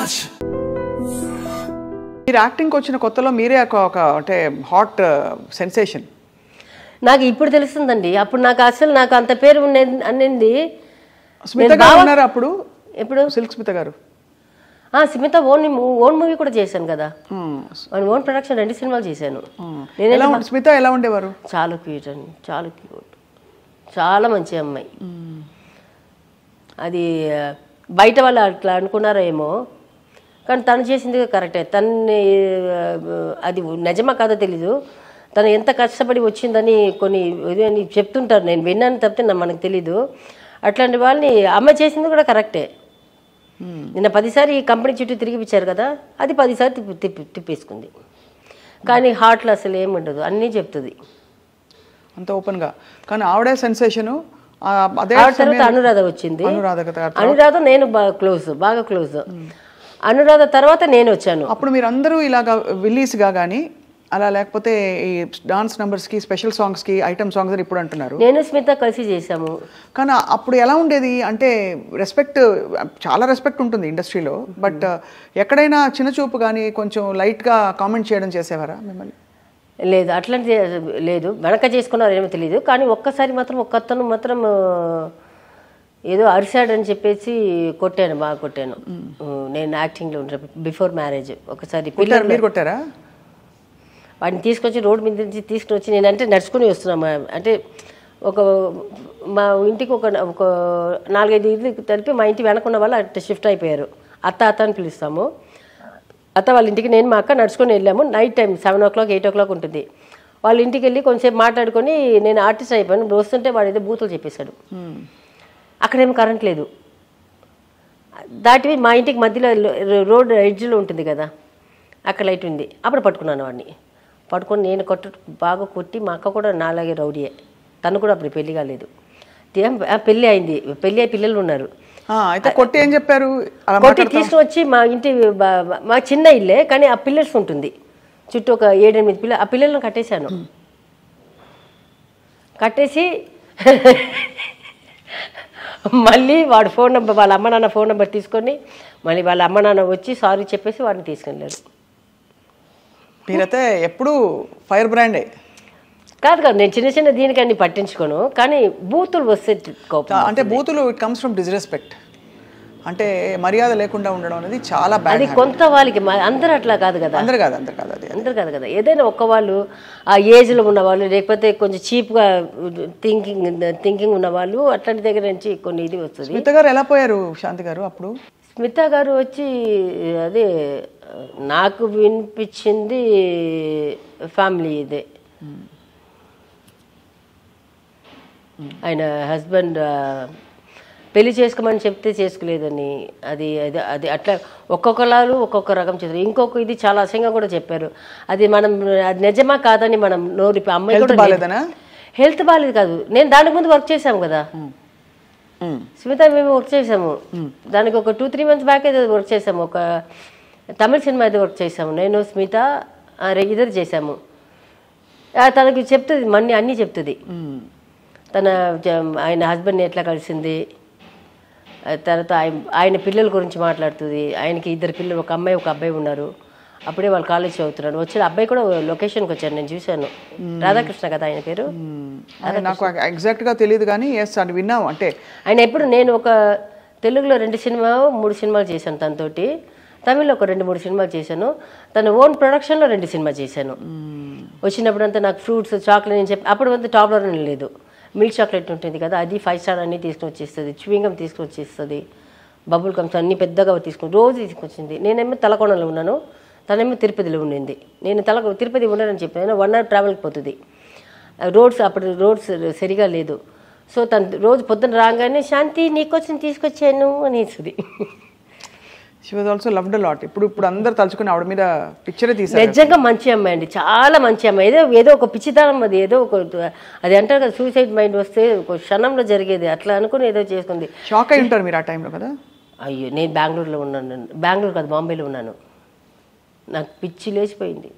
రాజ్. మీరు యాక్టింగ్కి వచ్చిన కొత్తలో మీరే ఒక అంటే హాట్ సెన్సేషన్. నాకు ఇప్పుడు తెలుస్తుందండి. అప్పుడు నాకు అసలు నాకు అంత పేరు అనింది. స్మిత గారు ఉన్నారు అప్పుడు. ఎప్పుడు? సిల్క్ స్మిత గారు. స్మిత ఓన్ మూవీ కూడా చేశాను కదా, ఓన్ ప్రొడక్షన్ 2 సినిమాలు చేశాను. స్మిత ఎలా ఉండేవారు? చాలా క్యూట్ అండి, చాలా క్యూట్, చాలా మంచి అమ్మాయి. అది బయట వాళ్ళు అట్లా అనుకున్నారో ఏమో, కానీ తను చేసింది కరెక్టే. తన్ని అది నిజమా కాదో తెలీదు, తను ఎంత కష్టపడి వచ్చిందని కొన్ని చెప్తుంటారు, నేను విన్నాను తప్పితే మనకు తెలీదు. అట్లాంటి వాళ్ళని అమ్మ చేసింది కూడా కరెక్టే. నిన్న 10 సార్లు ఈ కంపెనీ చుట్టూ తిరిగిపించారు కదా, అది 10 సార్లు తిప్పేసుకుంది. కానీ హార్ట్లో అసలు ఏముండదు, అన్నీ చెప్తుంది అంత ఓపెన్గా. కానీ ఆవిడే సెన్సేషను. అదే తర్వాత అనురాధ వచ్చింది. అనురాధ నేను బాగా క్లోజ్. అనురాధ తర్వాత నేను వచ్చాను. అప్పుడు మీరు అందరూ ఇలాగా విల్లీస్గా కానీ అలా, లేకపోతే ఈ డాన్స్ నెంబర్స్కి, స్పెషల్ సాంగ్స్కి, ఐటమ్ సాంగ్స్ అని ఇప్పుడు అంటున్నారు. నేను స్మిత కలిసి చేశాము. కానీ అప్పుడు ఎలా ఉండేది అంటే రెస్పెక్ట్, చాలా రెస్పెక్ట్ ఉంటుంది ఇండస్ట్రీలో. బట్ ఎక్కడైనా చిన్న చూపు కానీ కొంచెం లైట్గా కామెంట్ చేయడం చేసేవారా మిమ్మల్ని? లేదు, అట్లాంటి లేదు. వెనక చేసుకున్నారు ఏమో తెలియదు. కానీ ఒక్కసారి మాత్రం ఒక్కతను మాత్రం ఏదో అరిశాడని చెప్పేసి కొట్టాను, బాగా కొట్టాను. నేను యాక్టింగ్లో ఉంటాను బిఫోర్ మ్యారేజ్. ఒకసారి మీరు కొట్టారా? వాడిని తీసుకొచ్చి రోడ్డు మీద నుంచి తీసుకుని వచ్చి, నేనంటే నడుచుకుని వస్తున్నాము. అంటే మా ఇంటికి ఒక 4-5 ఇల్లు తెలిపి మా ఇంటి వెనకున్న వాళ్ళు అట్లా షిఫ్ట్ అయిపోయారు. అత్త అని పిలుస్తాము. అత్త వాళ్ళ ఇంటికి నేను మా అక్క నడుచుకొని వెళ్ళాము. నైట్ టైం 7 o'clock 8 o'clock ఉంటుంది. వాళ్ళ ఇంటికి వెళ్ళి కొంచెంసేపు మాట్లాడుకొని నేను ఆర్టిస్ట్ అయిపోయాను. వస్తుంటే వాడు ఏదో బూతులు చెప్పేశాడు. అక్కడేమో కరెంట్ లేదు. దాటివి మా ఇంటికి మధ్యలో రోడ్ ఎడ్జ్లో ఉంటుంది కదా, అక్కడ లైట్ ఉంది. అప్పుడు పట్టుకున్నాను వాడిని. పట్టుకొని నేను బాగా కొట్టి, మా అక్క కూడా నాలాగే రౌడీయే. తను కూడా అప్పుడు పెళ్లి కాలేదు, పెళ్ళి అయింది. పెళ్ళి అయ్యి పిల్లలు ఉన్నారు. కొట్టి ఏం చెప్పారు? కొట్టి తీసుకుని వచ్చి మా ఇంటి, మా చిన్న ఇల్లే కానీ ఆ పిల్లర్స్ ఉంటుంది చుట్టూ, ఒక 7-8 పిల్లలు. ఆ పిల్లలను కట్టేశాను. కట్టేసి మళ్ళీ వాడు ఫోన్ నెంబర్, వాళ్ళ అమ్మ నాన్న ఫోన్ నెంబర్ తీసుకొని మళ్ళీ వాళ్ళ అమ్మ నాన్న వచ్చి సారీ చెప్పేసి వాడిని తీసుకెళ్ళారు. మీరైతే ఎప్పుడు ఫైర్ బ్రాండే కాదు కాదు, నేను చిన్న చిన్న దీనికన్నీ పట్టించుకోను. కానీ బూతులు వస్తే అంటే బూతులు ఇట్ కమ్స్ ఫ్రమ్ డిస్రెస్పెక్ట్. అంటే మర్యాద లేకుండా ఉండడం అనేది చాలా బ్యాడ్. అది కొంత వాళ్ళకి, అందరూ అట్లా కాదు కదా, అందరూ కాదు కదా. ఏదైనా ఒక్క వాళ్ళు ఆ ఏజ్లో ఉన్నవాళ్ళు, లేకపోతే కొంచెం చీప్గా థింకింగ్ ఉన్నవాళ్ళు, అట్లాంటి దగ్గర నుంచి కొన్ని ఇది వస్తుంది. స్మిత గారు ఎలా పోయారు శాంతి గారు అప్పుడు? స్మిత గారు వచ్చి అదే నాకు వినిపించింది ఫ్యామిలీ ఇదే. ఆయన హస్బెండ్ పెళ్లి చేసుకోమని చెప్తే చేసుకోలేదని, అది అది అది అట్లా ఒక్కొక్కరు ఒక్కొక్క రకం చేస్తారు. ఇంకొక ఇది చాలా అసహ్యంగా కూడా చెప్పారు. అది మనం అది నిజమా కాదని మనం నోరు, అమ్మాయి కూడా హెల్త్ బాగాలేదు కాదు. నేను దానికి ముందు వర్క్ చేశాము కదా స్మిత, మేము వర్క్ చేసాము. దానికి ఒక 2-3 months బ్యాక్ అయితే వర్క్ చేసాము. ఒక తమిళ సినిమా అయితే వర్క్ చేసాము. నేను స్మిత ఇద్దరు చేసాము. తనకి చెప్తుంది, అన్నీ చెప్తుంది. ఆయన హస్బెండ్ని ఎట్లా కలిసింది, తర్వాత ఆయన పిల్లల గురించి మాట్లాడుతుంది. ఆయనకి 2 పిల్లలు, ఒక అమ్మాయి ఒక అబ్బాయి ఉన్నారు. అప్పుడే వాళ్ళు కాలేజ్ చదువుతున్నాడు. వచ్చిన అబ్బాయి కూడా లొకేషన్కి వచ్చాను, నేను చూశాను. రాధాకృష్ణ కదా ఆయన పేరు. నాకు ఎగ్జాక్ట్గా తెలియదు కానీ అది విన్నాము. అంటే ఆయన ఎప్పుడు, నేను ఒక తెలుగులో 2-3 సినిమాలు చేశాను తనతోటి. తమిళ్లో ఒక 2-3 సినిమాలు చేశాను. తన ఓన్ ప్రొడక్షన్లో 2 సినిమాలు చేశాను. వచ్చినప్పుడు అంతా నాకు ఫ్రూట్స్, చాక్లెట్ నేను చెప్పి, అప్పుడు అంతా టాప్లో లేదు. మిల్క్ చాక్లెట్ ఉంటుంది కదా, అది 5 star అన్నీ తీసుకుని వచ్చేస్తుంది. చ్యూయింగమ్ తీసుకుని వచ్చేస్తుంది. బబుల్ గమ్స్ అన్నీ పెద్దగా తీసుకుని రోజు తీసుకొచ్చింది. నేనేమో తలకోణంలో ఉన్నాను, తనేమో తిరుపతిలో ఉండింది. నేను తిరుపతి ఉండనని చెప్పాను. 1 hour ట్రావెల్కి పోతుంది. అప్పుడు రోడ్స్ సరిగా లేదు. సో తను రోజు పొద్దున్న రాగానే శాంతి నీకోసం తీసుకొచ్చాను అనేసి. She was also loved a lot. ఇప్పుడు అందరు తలుచుకుని ఆవిడ మీద పిక్చరే తీశారు. నిజంగా మంచి అమ్మాయి అండి, చాలా మంచి అమ్మాయి. ఏదో ఒక పిచ్చిదానం, అది ఏదో ఒక, అది అంటారు కదా సూసైడ్ మైండ్ వస్తే ఒక క్షణంలో జరిగేది, అట్లా అనుకుని ఏదో చేసుకుంది. షాక్ అయి ఉంటారు మీరు ఆ టైంలో కదా? అయ్యో, నేను బెంగళూరులో ఉన్నాను. బెంగళూరు కాదు, బాంబేలో ఉన్నాను. నాకు పిచ్చి లేచిపోయింది.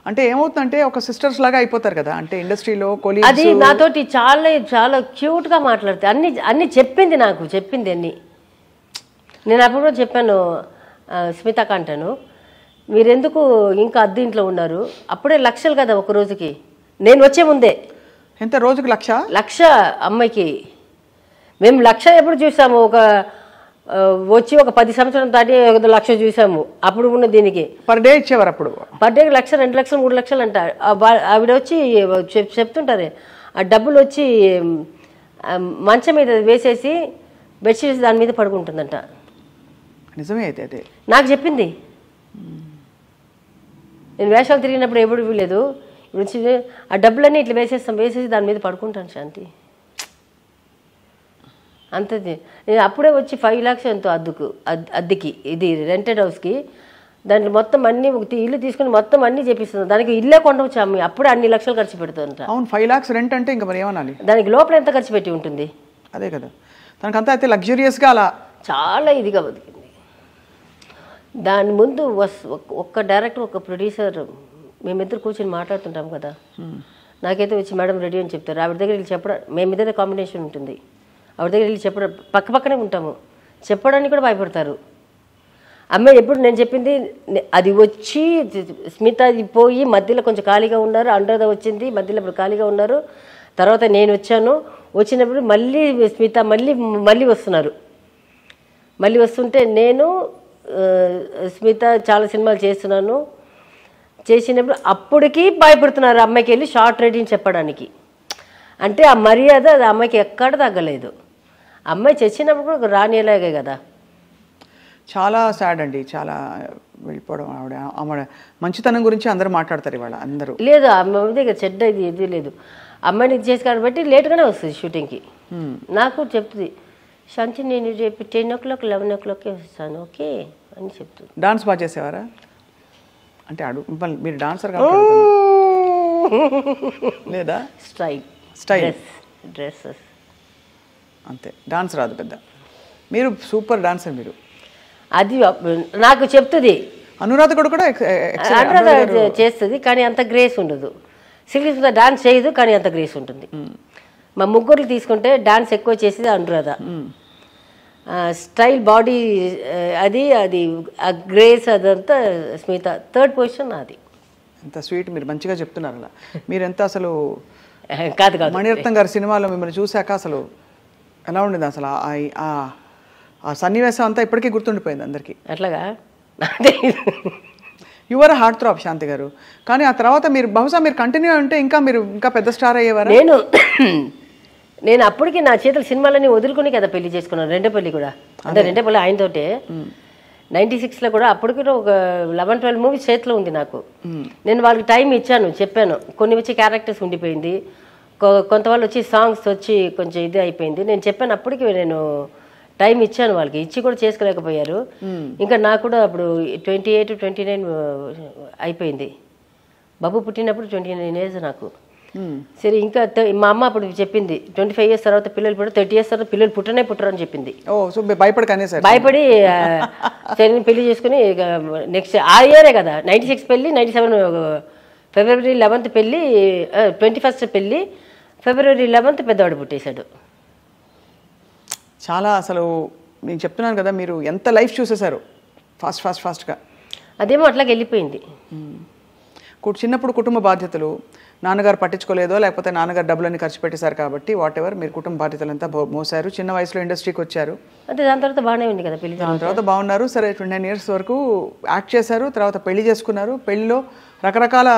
అంటే ఏమవుతుందంటే ఒక సిస్టర్స్ లాగా అయిపోతారు కదా, అంటే ఇండస్ట్రీలో కొలీగ్స్. అది నాతోటి చాలా చాలా క్యూట్గా మాట్లాడితే అన్ని చెప్పింది, నాకు చెప్పింది అన్ని. నేను అప్పుడు కూడా చెప్పాను స్మితకు అంటాను, మీరెందుకు ఇంకా అద్దె ఇంట్లో ఉన్నారు, అప్పుడే లక్షలు కదా ఒక రోజుకి, నేను వచ్చే ముందే. ఎంత రోజుకి 1,00,000 అమ్మాయికి. మేము 1,00,000 ఎప్పుడు చూసాము, వచ్చి ఒక 10 సంవత్సరం దాటి 1,00,000 చూసాము. అప్పుడు ఉన్న దీనికి పర్ డే ఇచ్చేవారు అప్పుడు. పర్ డే 1,00,000, 2,00,000, 3,00,000 అంట. ఆవిడ వచ్చి చెప్తుంటారే, ఆ డబ్బులు వచ్చి మంచం మీద వేసేసి బెడ్షీట్స్ దాని మీద పడుకుంటుందంట. నిజమే అయితే అదే నాకు చెప్పింది. నేను వేషాలు తిరిగినప్పుడు ఎప్పుడు లేదు, ఇప్పుడు ఆ డబ్బులన్నీ ఇట్లా వేసేసి దాని మీద పడుకుంటాను శాంతి. అంతది. నేను అప్పుడే వచ్చి 5 lakhs ఎంతో అద్దెకి, ఇది రెంటెడ్ హౌస్కి. దాంట్లో మొత్తం అన్ని ఇల్లు తీసుకుని మొత్తం అన్ని చేపిస్తుంది. దానికి ఇల్లే కొండవచ్చు అమ్మి, అప్పుడే అన్ని లక్షలు ఖర్చు పెడుతుందంట. అవును, 5 lakhs రెంట్ అంటే ఇంకా మరి ఏమనాలి. దానికి లోపల ఎంత ఖర్చు పెట్టి ఉంటుంది. అదే కదా, దానికంతా అయితే లగ్జరియస్గా అలా చాలా ఇదిగా బతికింది. దాని ముందు ఒక్క డైరెక్టర్, ఒక ప్రొడ్యూసర్, మేమిద్దరు కూర్చొని మాట్లాడుతుంటాం కదా, నాకైతే వచ్చి మేడం రెడీ అని చెప్తారు. ఆవిడ దగ్గర వెళ్ళి చెప్పడం, మేమిద్దరే కాంబినేషన్ ఉంటుంది. ఆవిడ దగ్గర వెళ్ళి చెప్పడం, పక్కనే ఉంటాము, చెప్పడానికి కూడా భయపడతారు. అమ్మాయి ఎప్పుడు నేను చెప్పింది అది వచ్చి స్మిత పోయి మధ్యలో కొంచెం ఖాళీగా ఉన్నారు, అనురాధ వచ్చింది మధ్యలో ఇప్పుడు ఖాళీగా ఉన్నారు. తర్వాత నేను వచ్చాను, వచ్చినప్పుడు మళ్ళీ స్మిత మళ్ళీ వస్తున్నారు. మళ్ళీ వస్తుంటే నేను స్మిత చాలా సినిమాలు చేసినప్పుడు అప్పటికి భయపడుతున్నారు అమ్మాయికి వెళ్ళి షార్ట్ రేటింగ్ చెప్పడానికి. అంటే ఆ మర్యాద అది అమ్మాయికి ఎక్కడ తగ్గలేదు. అమ్మాయి చచ్చినప్పుడు కూడా రానిలాగే కదా. చాలా సాడ్ అండి, చాలా వెళ్ళిపోవడం. ఆవిడ మంచితనం గురించి అందరూ మాట్లాడతారు ఇవాళ అందరూ. లేదు, అమ్మాయి దగ్గర చెడ్డ ఇది లేదు. అమ్మాయిని ఇది చేసి కాబట్టి లేట్గానే వస్తుంది షూటింగ్కి. నాకు చెప్తుంది, శాంతి నేను రేపు 10 o'clock 11 o'clock వస్తాను, ఓకే అని చెప్తుంది. డాన్స్ బాగా చేసేవారా? అంటే మీరు డాన్సర్ లేదా? స్టైల్ డ్రెస్సెస్ అంతే, డాన్స్ రాదు పెద్ద. మీరు సూపర్ డాన్సర్ మీరు. అది నాకు చెప్తుంది. అనురాధ కూడా చేస్తుంది కానీ అంత గ్రేస్ ఉండదు. సిల్క్ డాన్స్ చేయదు కానీ అంత గ్రేస్ ఉంటుంది. మా ముగ్గురు తీసుకుంటే డాన్స్ ఎక్కువ చేసేది అనురాధ. స్టైల్ బాడీ అది ఆ గ్రేస్ అదంతా స్మిత. 3rd పొజిషన్ అది. ఎంత స్వీట్, మీరు మంచిగా చెప్తున్నారు అలా. మీరు ఎంత అసలు కాదు మణిరత్నం గారి సినిమాలో మిమ్మల్ని చూశాక అసలు ఎలా ఉండేది అసలు ఆ సన్నివేశం అంతా ఇప్పటికీ గుర్తుండిపోయింది అందరికీ. అట్లాగా యువర్ హార్ట్ థ్రాప్ శాంతి గారు. కానీ ఆ తర్వాత బహుశా మీరు కంటిన్యూ అంటే ఇంకా పెద్ద స్టార్ అయ్యేవారు. నేను అప్పటికి నా చేతుల సినిమాలన్నీ వదులుకుని కదా పెళ్లి చేసుకున్నాను. రెండో పెళ్లి కూడా, అంటే రెండో పెళ్లి ఆయనతోటే. 96లో కూడా అప్పటికి ఒక 11-12 మూవీస్ చేతిలో ఉంది నాకు. నేను వాళ్ళకి టైం ఇచ్చాను, చెప్పాను. కొన్ని వచ్చి క్యారెక్టర్స్ ఉండిపోయింది, కొంత వాళ్ళు వచ్చి సాంగ్స్ వచ్చి కొంచెం ఇది అయిపోయింది. నేను చెప్పాను, అప్పటికి నేను టైం ఇచ్చాను వాళ్ళకి, ఇచ్చి కూడా చేసుకోలేకపోయారు. ఇంకా నాకు కూడా అప్పుడు 28, 29 అయిపోయింది. బాబు పుట్టినప్పుడు 29 years నాకు. సరే ఇంకా మా అమ్మ అప్పుడు చెప్పింది 25 years తర్వాత పిల్లలు పుట్టారు, 30 years తర్వాత పిల్లలు పుట్టరు అని చెప్పింది. భయపడి సరే పెళ్లి చేసుకుని నెక్స్ట్ ఆ ఇయరే కదా 96 పెళ్ళి, 97 February 11th పెళ్ళి, 21st పెళ్ళి, February 11th పెద్దవాడు పుట్టేశాడు. చాలా అసలు నేను చెప్తున్నాను కదా, మీరు ఎంత లైఫ్ చూసేశారు ఫాస్ట్గా. అదేమో అట్లాగే వెళ్ళిపోయింది. చిన్నప్పుడు కుటుంబ బాధ్యతలు నాన్నగారు పట్టించుకోలేదో, లేకపోతే నాన్నగారు డబ్బులన్నీ ఖర్చు పెట్టేశారు కాబట్టి వాట్ ఎవర్ మీరు కుటుంబ బాధ్యతలంతా మోసారు. చిన్న వయసులో ఇండస్ట్రీకి వచ్చారు. అంటే దాని తర్వాత బాగానే ఉంది కదా పెళ్లి. దాని తర్వాత బాగున్నారు. సరే 29 years వరకు యాక్ట్ చేశారు. తర్వాత పెళ్లి చేసుకున్నారు. పెళ్లిలో రకరకాల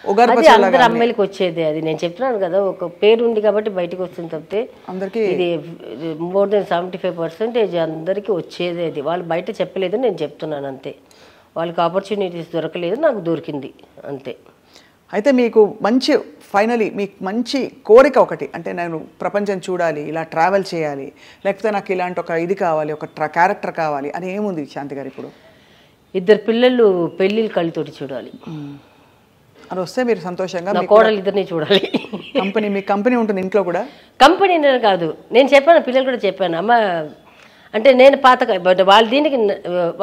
అందరు అమ్మాయిలకి వచ్చేది. అది నేను చెప్తున్నాను కదా, ఒక పేరు ఉంది కాబట్టి బయటకు వస్తుంది తప్పితే అందరికీ ఇది more than 75% అందరికీ వచ్చేది. అది వాళ్ళు బయట చెప్పలేదు, నేను చెప్తున్నాను అంతే. వాళ్ళకి ఆపర్చునిటీస్ దొరకలేదు, నాకు దొరికింది అంతే. అయితే మీకు మీకు మంచి కోరిక ఒకటి, అంటే నేను ప్రపంచం చూడాలి, ఇలా ట్రావెల్ చేయాలి, లేకపోతే నాకు ఇలాంటి ఒక ఇది కావాలి, ఒక క్యారెక్టర్ కావాలి అని ఏముంది శాంతి గారు? ఇప్పుడు 2 పిల్లలు పెళ్ళిళ్ళు కళ్ళతోటి చూడాలి అని వస్తే మీరు సంతోషంగా కోడలు 2 చూడాలి. మీ కంపెనీ ఉంటుంది ఇంట్లో కూడా? కంపెనీ కాదు, నేను చెప్పాను, పిల్లలు కూడా చెప్పాను. అమ్మ అంటే నేను బట్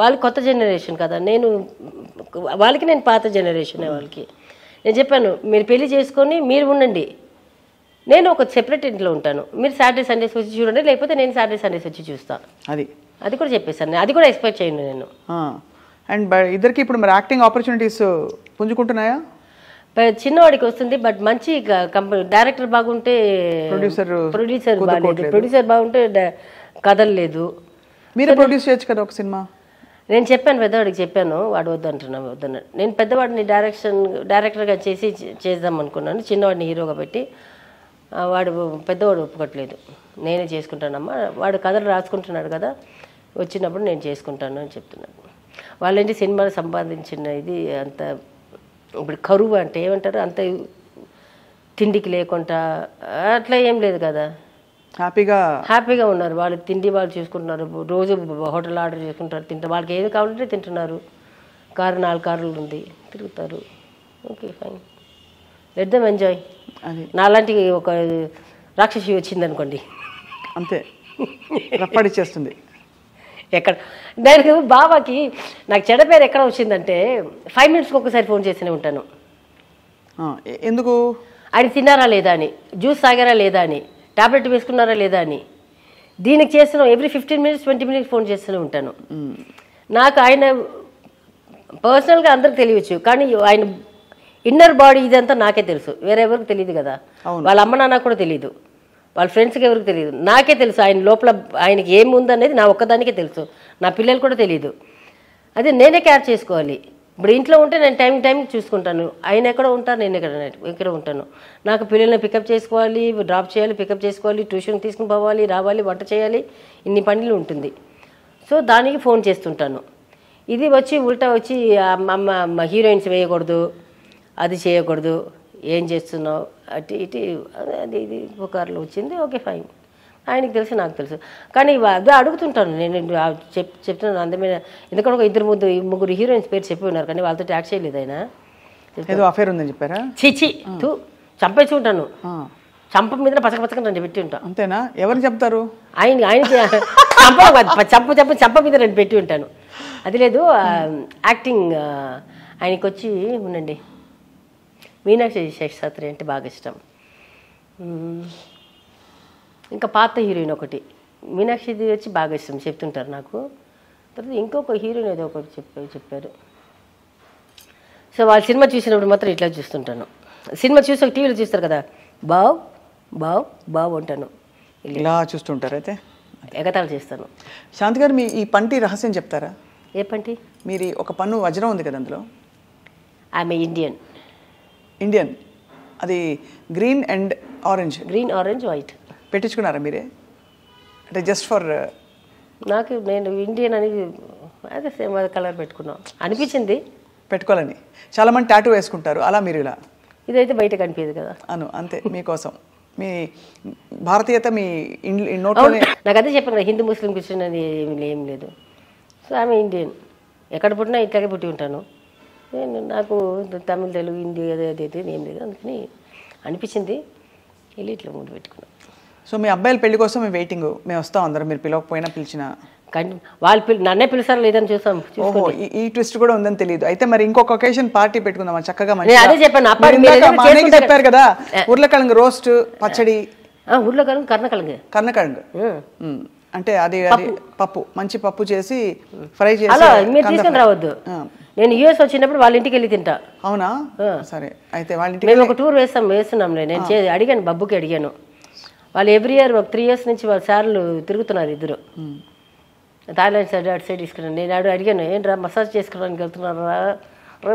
వాళ్ళు కొత్త జనరేషన్ కదా, వాళ్ళకి నేను పాత జనరేషన్. వాళ్ళకి నేను చెప్పాను, మీరు పెళ్లి చేసుకొని మీరు ఉండండి, నేను ఒక సెపరేట్ ఇంట్లో ఉంటాను, మీరు సాటర్డే సండేస్ వచ్చి చూడండి, లేకపోతే నేను సాటర్డే సండేస్ వచ్చి చూస్తాను. అది అది కూడా చెప్పేశాను, అది కూడా ఎక్స్పెక్ట్ చేయను నేను. అండ్ ఇద్దరికి ఇప్పుడు మరి యాక్టింగ్ ఆపర్చునిటీస్ పుంజుకుంటున్నాయా? చిన్నవాడికి వస్తుంది, బట్ మంచి కంపెనీ డైరెక్టర్ బాగుంటే ప్రొడ్యూసర్ బాగుంటే కథలు లేదు. మీరు ప్రొడ్యూస్ చేయొచ్చు కదా ఒక సినిమా. నేను చెప్పాను పెద్దవాడికి, చెప్పాను, వాడు వద్దంటున్నాను వద్దన్నాడు. నేను పెద్దవాడిని డైరెక్టర్గా చేద్దాం అనుకున్నాను, చిన్నవాడిని హీరోగా పెట్టి. వాడు పెద్దవాడు ఒప్పుకోట్లేదు, నేనే చేసుకుంటానమ్మా, వాడు కథలు రాసుకుంటున్నాడు కదా, వచ్చినప్పుడు నేను చేసుకుంటాను అని చెప్తున్నాను. వాళ్ళేంటి సినిమాలు సంపాదించిన ఇది అంత ఇప్పుడు కరువు అంటే ఏమంటారు, అంత తిండికి లేకుండా అట్లా ఏం లేదు కదా, హ్యాపీగా ఉన్నారు. వాళ్ళు తిండి వాళ్ళు చూసుకుంటున్నారు, రోజు హోటల్ ఆర్డర్ చేసుకుంటారు, తింటారు, వాళ్ళకి ఏది కావాలంటే తింటున్నారు. 4 కార్లు ఉంది, తిరుగుతారు. Okay fine, let them enjoy. నాలాంటి ఒక రాక్షసి వచ్చింది అనుకోండి, అంతే రప్పడిచ్చేస్తుంది. ఎక్కడ దానికి బాబాకి నాకు చెడ్డ పేరు ఎక్కడ వచ్చిందంటే 5 మినిట్స్కి ఒకసారి ఫోన్ చేస్తూనే ఉంటాను. ఎందుకు? ఆయన తిన్నారా లేదా అని, జ్యూస్ తాగారా లేదా అని, టాబ్లెట్ వేసుకున్నారా లేదా అని. దీనికి చేస్తున్నాం ఎవ్రీ 15 మినిట్స్ 20 మినిట్స్ ఫోన్ చేస్తూనే ఉంటాను. నాకు ఆయన పర్సనల్గా అందరికి తెలియచ్చు, కానీ ఆయన ఇన్నర్ బాడీ ఇదంతా నాకే తెలుసు, వేరే ఎవరికి తెలియదు కదా. వాళ్ళ అమ్మ నాన్న కూడా తెలియదు, వాళ్ళ ఫ్రెండ్స్కి ఎవరికి తెలియదు, నాకే తెలుసు. ఆయన లోపల ఆయనకి ఏముందనేది నా ఒక్కదానికే తెలుసు, నా పిల్లలు కూడా తెలియదు. అదే నేనే కేర్ చేసుకోవాలి. ఇప్పుడు ఇంట్లో ఉంటే నేను టైంకి చూసుకుంటాను, ఆయన ఎక్కడ ఉంటారు, నేను ఎక్కడ ఉంటాను. నాకు పిల్లల్ని పికప్ చేసుకోవాలి, డ్రాప్ చేయాలి, పికప్ చేసుకోవాలి, ట్యూషన్ తీసుకుని పోవాలి, రావాలి, వంట చేయాలి, ఇన్ని పనులు ఉంటుంది. సో దానికి ఫోన్ చేస్తుంటాను. ఇది వచ్చి ఉల్టా వచ్చి అమ్మ హీరోయిన్స్ వేయకూడదు, అది చేయకూడదు, ఏం చేస్తున్నావు, అటు ఇటు అది ఇది పుకార్లు వచ్చింది. ఓకే ఫైన్, ఆయనకి తెలుసు నాకు తెలుసు. కానీ అదే అడుగుతుంటాను నేను, చెప్తున్నాను అందమైన. ఎందుకంటే ఒక 2-3 హీరోయిన్స్ పేరు చెప్పి ఉన్నారు, కానీ వాళ్ళతో యాక్ట్ చేయలేదు ఆయన. ఏదో అఫేర్ ఉందని చెప్పారా? చిచి చంపేసి ఉంటాను, చంప మీద పచ్చక రెండు పెట్టి ఉంటాను. అంతేనా? ఎవరు చెప్తారు? ఆయన చంప మీద రెండు పెట్టి ఉంటాను. అది లేదు యాక్టింగ్ ఆయనకి వచ్చి ఉండండి, మీనాక్షి శేషాద్రి అంటే బాగా ఇష్టం. ఇంకా పాత హీరోయిన్ ఒకటి మీనాక్షిది వచ్చి బాగా ఇష్టం, చెప్తుంటారు నాకు. తర్వాత ఇంకొక హీరోయిన్ ఏదో ఒకటి చెప్పారు. సో వాళ్ళ సినిమా చూసినప్పుడు మాత్రం ఇట్లా చూస్తుంటాను. సినిమా చూసి టీవీలో చూస్తారు కదా, బావ్ అంటాను, ఇలా చూస్తుంటారు. అయితే ఎగతాళి చేస్తాను. శాంతి గారు, మీ ఈ పంటి రహస్యం చెప్తారా? ఏ పంటి? మీరు ఒక పన్ను వజ్రం ఉంది కదా అందులో. ఆమె ఇండియన్, అది గ్రీన్ అండ్ ఆరెంజ్ వైట్ పెట్టించుకున్నారా మీరే? అంటే జస్ట్ ఫర్ నాకు, నేను ఇండియన్ అని అదే సేమ్ అదే కలర్ పెట్టుకున్నాం అనిపించింది, పెట్టుకోవాలని. చాలా మంది టాటూ వేసుకుంటారు, అలా మీరు ఇలా. ఇదైతే బయట కనిపించదు కదా. అంతే మీకోసం మీ భారతీయత మీ నోట్లోనే. నాకు అదే చెప్పాను కదా, హిందూ ముస్లిం క్రిస్టియన్ అని ఏం లేదు. సో ఆమె ఇండియన్, ఎక్కడ పుట్టినా ఇట్లాగే పుట్టి ఉంటాను నేను. నాకు తమిళ, తెలుగు, హిందీ అదే ఏం లేదు, అందుకని అనిపించింది, వెళ్ళి ఇట్లా ముందు పెట్టుకున్నాను. సో మీ అబ్బాయిల పెళ్లి కోసం మేము వెయిటింగ్, మేము వస్తాం అందరం, మీరు పిలవకపోయినా పిలిచిన. కానీ వాళ్ళు నన్నే పిలుస్తారు లేదని చూసాం. ఈ ట్విస్ట్ కూడా ఉందని తెలియదు. అయితే మరి ఇంకొక ఒకేషన్ పార్టీ పెట్టుకుందాం చక్కగా. అదే చెప్పాను, చెప్పారు కదా, ఉర్లకిழங்கு రోస్ట్ పచ్చడి. ఉర్లకిழங்கு కర్ణకిழங்கு అంటే అది పప్పు, మంచి పప్పు చేసి ఫ్రై చేసి. అలా మీరు తీసుకుని రావద్దు, నేను యూఎస్ వచ్చినప్పుడు వాళ్ళ ఇంటికి వెళ్ళి తింటా. అవునా? సరే, అయితే వాళ్ళ ఇంటికి మేము ఒక టూర్ వేస్తున్నాంలే. నేను అడిగాను, బబ్బుకి అడిగాను. వాళ్ళు ఎవ్రీ ఇయర్ ఒక 3 years నుంచి వాళ్ళ సార్లు తిరుగుతున్నారు ఇద్దరు. థాయిలాండ్ సైడ్ అటు సైడ్ తీసుకున్నాను. నేను అడిగాను, ఏంట్రా మసాజ్ చేసుకోవడానికి వెళ్తున్నారా,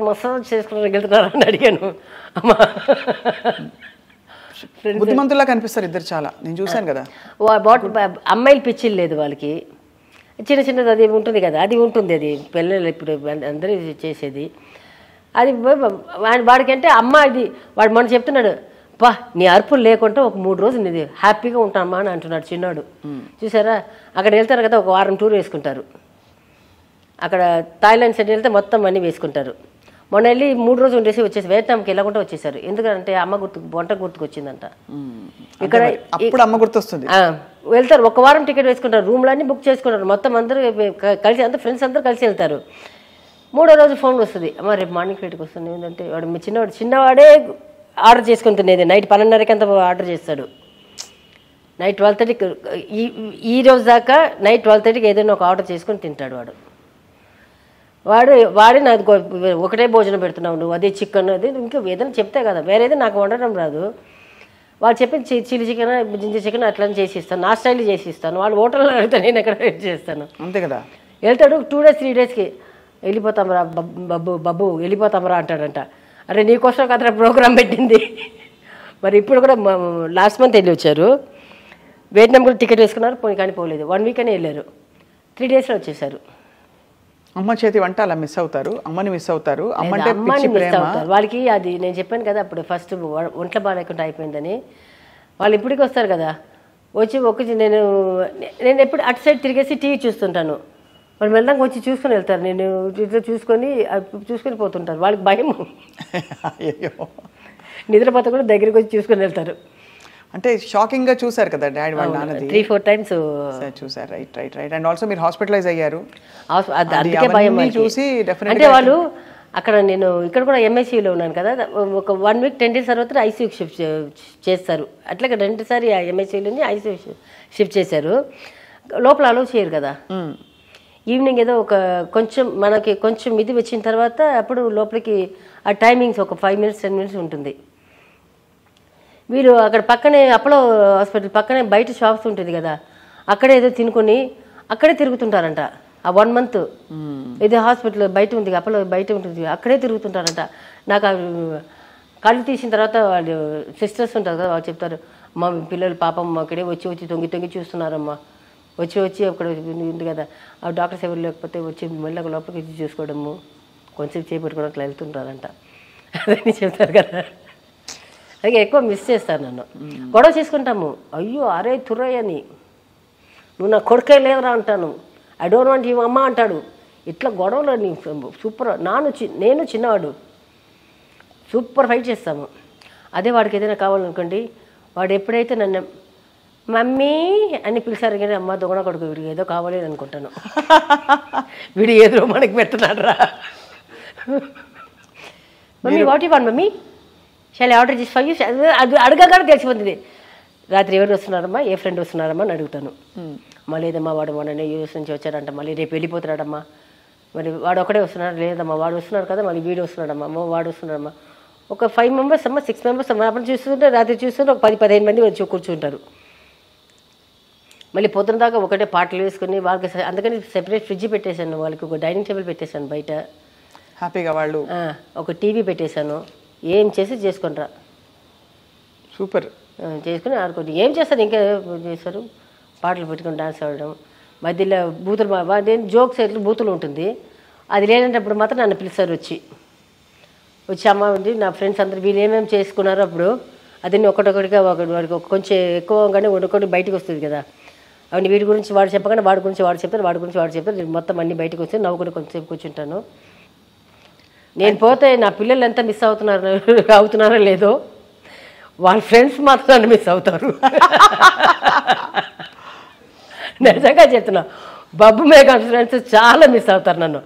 మసాజ్ చేసుకోవడానికి వెళ్తున్నారా అని అడిగాను. అమ్మా బుద్ధిమంతులా కనిపిస్తారు ఇద్దరు చాలా, నేను చూశాను కదా. అమ్మాయిలు పిచ్చిలు లేదు వాళ్ళకి, చిన్నది అది ఉంటుంది కదా, అది ఉంటుంది. అది పిల్లలు ఇప్పుడు అందరూ చేసేది అది. వాడికంటే అమ్మ ఇది, వాడు మనం చెప్తున్నాడు, పా నీ అరుపులు లేకుండా ఒక 3 రోజులు ఇది హ్యాపీగా ఉంటామా అని అంటున్నాడు చిన్నాడు. చూసారా, అక్కడ వెళ్తారు కదా, ఒక వారం టూర్ వేసుకుంటారు. అక్కడ థాయిలాండ్ సైడ్ వెళ్తే మొత్తం అన్నీ వేసుకుంటారు. మొన్న వెళ్ళి 3 రోజులు ఉండేసి వచ్చేసి వియత్నాంకి వెళ్ళకుండా వచ్చేసారు. ఎందుకంటే అమ్మ వంట గుర్తుకు వచ్చిందంట. ఇక్కడ అమ్మ గుర్తొస్తుంది. వెళ్తారు, ఒక వారం టికెట్ వేసుకుంటారు, రూమ్లన్నీ బుక్ చేసుకుంటారు, మొత్తం అందరూ కలిసి, అంతా ఫ్రెండ్స్ అందరూ కలిసి వెళ్తారు. 3వ రోజు ఫోన్ వస్తుంది, అమ్మ రేపు మార్నింగ్ ఫ్లైట్కి వస్తుంది. ఏంటంటే వాడు చిన్నవాడే ఆర్డర్ చేసుకుని తినేది. నైట్ 12:30కి అంతా ఆర్డర్ చేస్తాడు. నైట్ 12:30కి ఈ రోజు దాకా నైట్ 12:30కి ఏదైనా ఒక ఆర్డర్ చేసుకొని తింటాడు వాడే నాకు ఒకటే భోజనం పెడుతున్నావు నువ్వు, అదే చికెన్ అది ఇంకా ఏదైనా చెప్తే కదా, వేరేది నాకు వండడం రాదు. వాళ్ళు చెప్పి చిల్లీ చికెన్ జింజర్ చికెన్ అట్లా చేసి ఇస్తాను, నా స్టైల్ చేసి ఇస్తాను. వాళ్ళు హోటల్లో వెళ్తే నేను ఎక్కడ వెయిట్ చేస్తాను, అంతే కదా. వెళ్తాడు 2 days 3 daysకి వెళ్ళిపోతామరా బాబు వెళ్ళిపోతామరా అంటాడంట. అరే నీకోసం కథ ప్రోగ్రామ్ పెట్టింది. మరి ఇప్పుడు కూడా లాస్ట్ మంత్ వెళ్ళి వచ్చారు, వియట్నాం కూడా టికెట్ వేసుకున్నారు, పోనీ కానీ పోలేదు. 1 week అని వెళ్ళారు, 3 daysలో వచ్చేసారు. అమ్మ చేతి వంట అలా మిస్ అవుతారు, అమ్మని మిస్ అవుతారు. అమ్మాని మిస్ అవుతారు. వాళ్ళకి అది నేను చెప్పాను కదా అప్పుడు ఫస్ట్ ఒంట్లో బాగాలేకుండా అయిపోయిందని. వాళ్ళు ఇప్పటికి వస్తారు కదా, వచ్చి నేను ఎప్పుడు అటు సైడ్ తిరిగేసి టీవీ చూస్తుంటాను. వాళ్ళు వెళ్దాక వచ్చి చూసుకొని వెళ్తారు, నేను ఇట్లా చూసుకొని పోతుంటారు. వాళ్ళకి భయం, నిద్రపోతే కూడా దగ్గరికి వచ్చి చూసుకొని వెళ్తారు. అంటే షాకింగ్ గా చూసారు కదా డాడీ వాళ్ళ నాన్నది, 3-4 times చూసారు. రైట్. అండ్ ఆల్సో మీరు హాస్పిటలైజ్ అయ్యారు, అందుకే భయం చూసి. అంటే వాళ్ళు అక్కడ నేను ఇక్కడ కూడా ఎంఐసీయూలో ఉన్నాను కదా, ఒక 1 week 10 days తర్వాత ఐసీయూకి షిఫ్ట్ చేస్తారు. అట్లాగే 2 సారి ఎంఐసీయూలోని ఐసీయూ షిఫ్ట్ చేశారు. లోపల అలౌ చేయరు కదా. ఈవినింగ్ ఏదో ఒక మనకి కొంచెం ఇది వచ్చిన తర్వాత అప్పుడు లోపలికి ఆ టైమింగ్స్ ఒక 5 minutes 10 minutes ఉంటుంది. వీరు అక్కడ పక్కనే అపోలో హాస్పిటల్ పక్కనే బయట షాప్స్ ఉంటుంది కదా, అక్కడే ఏదో తినుకొని అక్కడే తిరుగుతుంటారంట. ఆ 1 month ఏదో హాస్పిటల్ బయట ఉంది, అపోలో బయట ఉంటుంది, అక్కడే తిరుగుతుంటారంట. నాకు కళ్ళు తీసిన తర్వాత వాళ్ళు సిస్టర్స్ ఉంటారు కదా, వాళ్ళు చెప్తారు, మా పిల్లలు పాపం అక్కడే వచ్చి తొంగి చూస్తున్నారమ్మా, వచ్చి అక్కడ ఉంది కదా, ఆ డాక్టర్స్ ఎవరు లేకపోతే వచ్చి మెల్లగా లోపలికి వచ్చి చూసుకోవడము, కొంచెం చేపట్టుకోవడం అట్లా వెళ్తుంటారంట. అదని చెప్తారు కదా. అలాగే ఎక్కువ మిస్ చేస్తాను నన్ను. గొడవ చేసుకుంటాము, అయ్యో అరే తుర్రయ్య అని, నువ్వు నా కొడుకే లేదురా అంటాను, ఐ డోంట్ వాంట్ యూ అమ్మ అంటాడు. ఇట్లా గొడవలు నీ సూపర్. నేను చిన్నవాడు సూపర్ ఫైట్ చేస్తాము. అదే వాడికి ఏదైనా కావాలనుకోండి, వాడు ఎప్పుడైతే నన్ను మమ్మీ అని పిలిచారు కానీ అమ్మ దొంగన కొడుకు వీడికి ఏదో కావాలి అని అనుకుంటాను, వీడు ఏదో మనకి పెడుతున్నాడు రా. Mummy what you want mummy, shall order చేసి 5 అది అడగగానే తెలిసిపోతుంది. రాత్రి ఎవరు వస్తున్నారమ్మా, ఏ ఫ్రెండ్ వస్తున్నారమ్మా అని అడుగుతాను. మళ్ళీ లేదమ్మా వాడు మొన్న యూఎస్ నుంచి వచ్చాడంట, మళ్ళీ రేపు వెళ్ళిపోతున్నాడమ్మా, మరి వాడు ఒకడే వస్తున్నాడు, లేదమ్మా వాడు వస్తున్నాడు కదా, మళ్ళీ వీడు వస్తున్నాడమ్మా, వాడు వస్తున్నాడమ్మా. ఒక 5 members అమ్మా 6 members అమ్మా. అప్పుడు చూస్తుంటే రాత్రి చూస్తుంటే ఒక 10-15 మంది వచ్చి కూర్చుంటారు. మళ్ళీ పొద్దున దాకా ఒకటే పాటలు వేసుకుని వాళ్ళకి, అందుకని సెపరేట్ ఫ్రిడ్జ్ పెట్టేశాను, వాళ్ళకి ఒక డైనింగ్ టేబుల్ పెట్టేశాను బయట, హ్యాపీగా వాళ్ళు ఒక టీవీ పెట్టేశాను. ఏం చేసుకుంటారా సూపర్ చేసుకుని ఆడుకోండి. ఏం చేస్తారు ఇంకా చేస్తారు, పాటలు పెట్టుకుని డాన్స్ ఆడడం, మధ్యలో బూతులు జోక్స్ ఎట్లు బూతులు ఉంటుంది. అది లేనప్పుడు మాత్రం నన్ను పిలుస్తారు, వచ్చి అమ్మ ఉంది నా ఫ్రెండ్స్ అందరూ వీళ్ళు ఏమేమి చేసుకున్నారో అప్పుడు అదన్నీ ఒకటొకటిగా వాడికి కొంచెం ఎక్కువగానే ఒకటి బయటకు వస్తుంది కదా, అవన్నీ వీడి గురించి వాడు చెప్పగానే వాడి గురించి వాడు చెప్తారు, నేను మొత్తం అన్నీ బయటకు వస్తే నవ్వుకుని కొంచెంసేపు కూర్చుంటాను. నేను పోతే నా పిల్లలు ఎంత మిస్ అవుతున్నారో లేదో, వాళ్ళ ఫ్రెండ్స్ మాత్రం నన్ను మిస్ అవుతారు. నిజంగా చెప్తున్నా, బబ్బు మేఘా ఫ్రెండ్స్ చాలా మిస్ అవుతారు నన్ను.